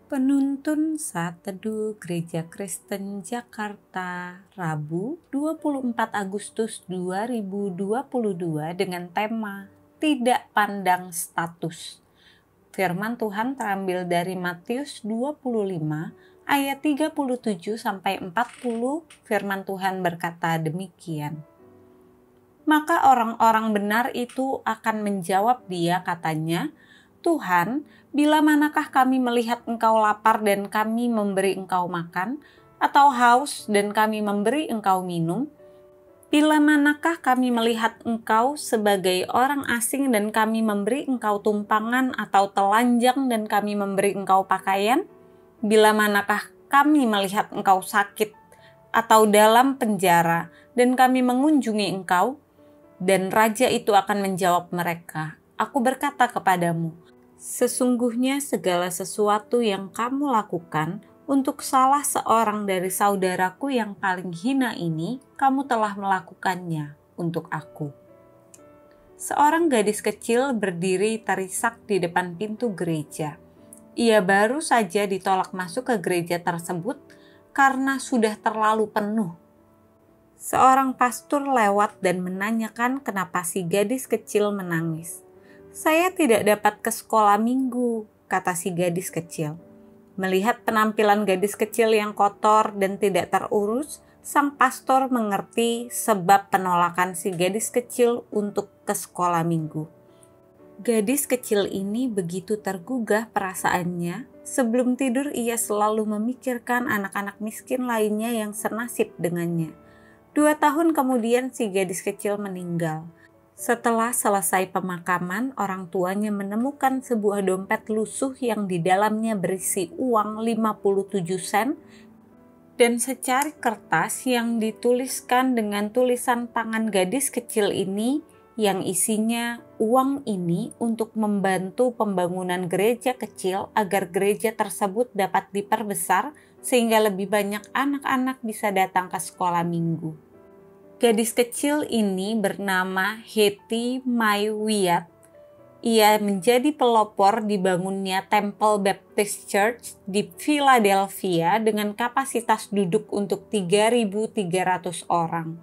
Penuntun Saat Teduh Gereja Kristen Jakarta, Rabu 24 Agustus 2022 dengan tema Tidak Pandang Status. Firman Tuhan terambil dari Matius 25 ayat 37-40. Firman Tuhan berkata demikian. Maka orang-orang benar itu akan menjawab dia, katanya, Tuhan, bila manakah kami melihat Engkau lapar dan kami memberi Engkau makan, atau haus dan kami memberi Engkau minum? Bila manakah kami melihat Engkau sebagai orang asing dan kami memberi Engkau tumpangan, atau telanjang dan kami memberi Engkau pakaian? Bila manakah kami melihat Engkau sakit atau dalam penjara dan kami mengunjungi Engkau? Dan raja itu akan menjawab mereka, Aku berkata kepadamu, sesungguhnya segala sesuatu yang kamu lakukan untuk salah seorang dari saudaraku yang paling hina ini, kamu telah melakukannya untuk aku. Seorang gadis kecil berdiri terisak di depan pintu gereja. Ia baru saja ditolak masuk ke gereja tersebut karena sudah terlalu penuh. Seorang pastor lewat dan menanyakan kenapa si gadis kecil menangis. Saya tidak dapat ke sekolah minggu, kata si gadis kecil. Melihat penampilan gadis kecil yang kotor dan tidak terurus, sang pastor mengerti sebab penolakan si gadis kecil untuk ke sekolah minggu. Gadis kecil ini begitu tergugah perasaannya, sebelum tidur ia selalu memikirkan anak-anak miskin lainnya yang senasib dengannya. 2 tahun kemudian si gadis kecil meninggal. Setelah selesai pemakaman, orang tuanya menemukan sebuah dompet lusuh yang di dalamnya berisi uang 57 sen dan secari kertas yang dituliskan dengan tulisan tangan gadis kecil ini yang isinya uang ini untuk membantu pembangunan gereja kecil agar gereja tersebut dapat diperbesar sehingga lebih banyak anak-anak bisa datang ke sekolah minggu. Gadis kecil ini bernama Hetty Mai Wyatt. Ia menjadi pelopor dibangunnya Temple Baptist Church di Philadelphia dengan kapasitas duduk untuk 3.300 orang.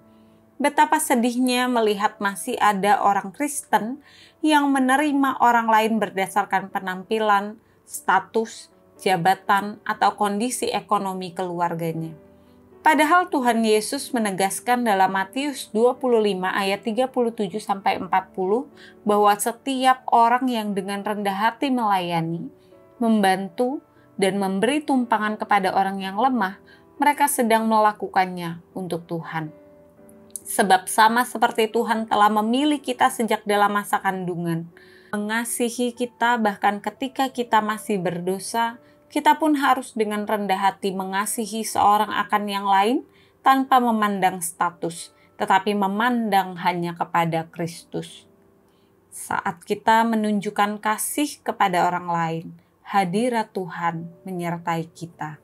Betapa sedihnya melihat masih ada orang Kristen yang menerima orang lain berdasarkan penampilan, status, jabatan, atau kondisi ekonomi keluarganya. Padahal Tuhan Yesus menegaskan dalam Matius 25 ayat 37-40 bahwa setiap orang yang dengan rendah hati melayani, membantu, dan memberi tumpangan kepada orang yang lemah, mereka sedang melakukannya untuk Tuhan. Sebab sama seperti Tuhan telah memilih kita sejak dalam masa kandungan, mengasihi kita bahkan ketika kita masih berdosa, kita pun harus dengan rendah hati mengasihi seorang akan yang lain tanpa memandang status, tetapi memandang hanya kepada Kristus. Saat kita menunjukkan kasih kepada orang lain, hadirat Tuhan menyertai kita.